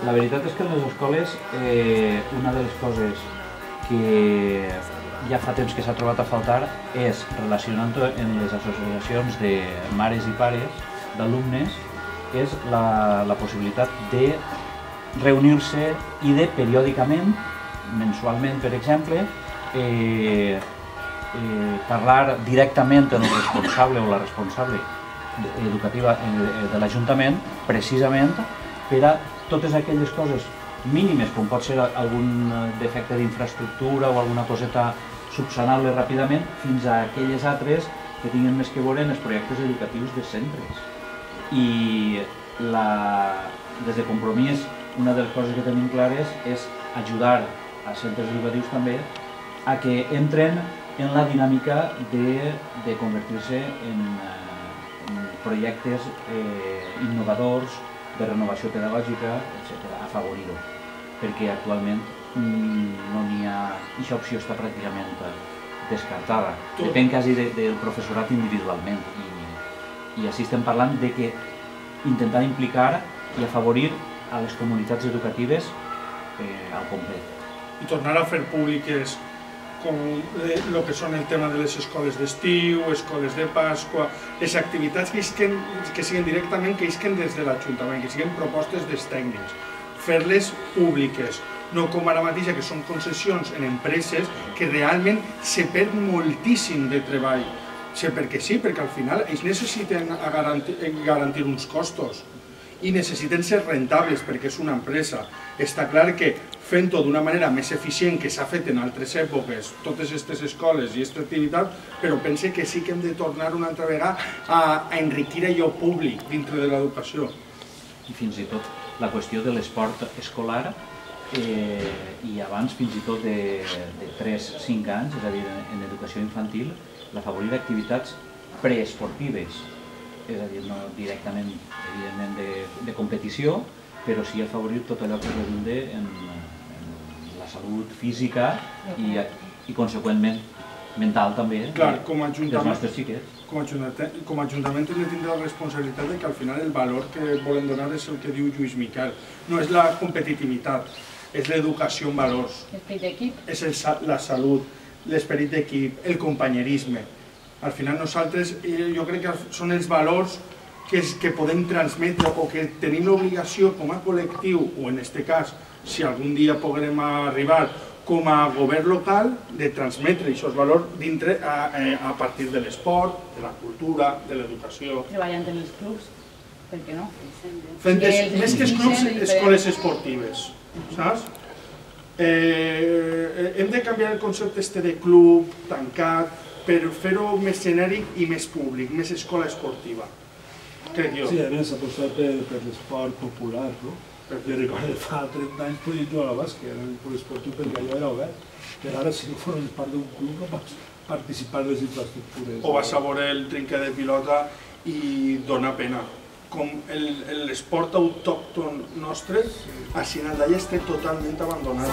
La veritat és que en les escoles una de les coses que ja fa temps que s'ha trobat a faltar és, relacionant en les associacions de mares i pares d'alumnes, és la possibilitat de reunir-se i de periòdicament, mensualment per exemple, parlar directament amb el responsable o la responsable educativa de l'Ajuntament, precisament per a totes aquelles coses mínimes, com pot ser algun defecte d'infraestructura o alguna coseta subsanable ràpidament, fins a aquelles altres que tinguin més que veure en els projectes educatius dels centres. I des de Compromís, una de les coses que tenim clares és ajudar a centres educatius també a que entren en la dinàmica de convertir-se en projectes innovadors, de renovació pedagògica, etc., afavorir-ho, perquè actualment no n'hi ha... Aquesta opció està pràcticament descartada. Depèn quasi del professorat individualment i així estem parlant de que intentar implicar i afavorir a les comunitats educatives al complet. I tornar a fer públiques com el que són el tema de les escoles d'estiu, escoles de Pasqua, les activitats que siguin directament, que isquen des de l'Ajuntament, que siguin propostes dels tècnics, fer-les públiques, no com ara mateix que són concessions en empreses que realment se perd moltíssim de treball. Perquè sí, perquè al final ells necessiten garantir uns costos i necessiten ser rentables perquè és una empresa. Està clar que fent-ho d'una manera més eficient que s'ha fet en altres èpoques, totes aquestes escoles i aquesta activitat, però pense que sí que hem de tornar una altra vegada a enriquir allò públic dintre de l'educació. I fins i tot la qüestió de l'esport escolar, i abans fins i tot de 3-5 anys, és a dir, en educació infantil, l'afavorir activitats preesportives, és a dir, no directament, evidentment, de competició, però sí afavorir tot allò que redunde en la salut física i conseqüentment mental també dels nostres xiquets. Com a Ajuntament hem de tindre la responsabilitat que al final el valor que volen donar és el que diu Lluís Miquel. No és la competitivitat, és l'educació en valors. L'esperit d'equip. És la salut, l'esperit d'equip, el companyerisme. Al final nosaltres, jo crec que són els valors que podem transmetre o que tenim l'obligació com a col·lectiu, o en aquest cas, si algun dia podrem arribar com a govern local, de transmetre aquests valors dintre a partir de l'esport, de la cultura, de l'educació. Treballant en els clubs, per què no? Fent més que els clubs, escoles esportives, saps? Hem de canviar el concepte de club, tancat, per fer-ho més genèric i més públic, més escola esportiva. Crec jo. Sí, a més, apostar per l'esport popular, no? Jo recordo que fa 30 anys podia jugar a la bàsquet, era un poliesportiu perquè allò era obert. Però ara, si no formes part d'un club, no pots participar en les infraestructures. O vas a veure el trinquet de pilota i dona pena. Com l'esport autòcton nostre, a Sinaldalla està totalment abandonat.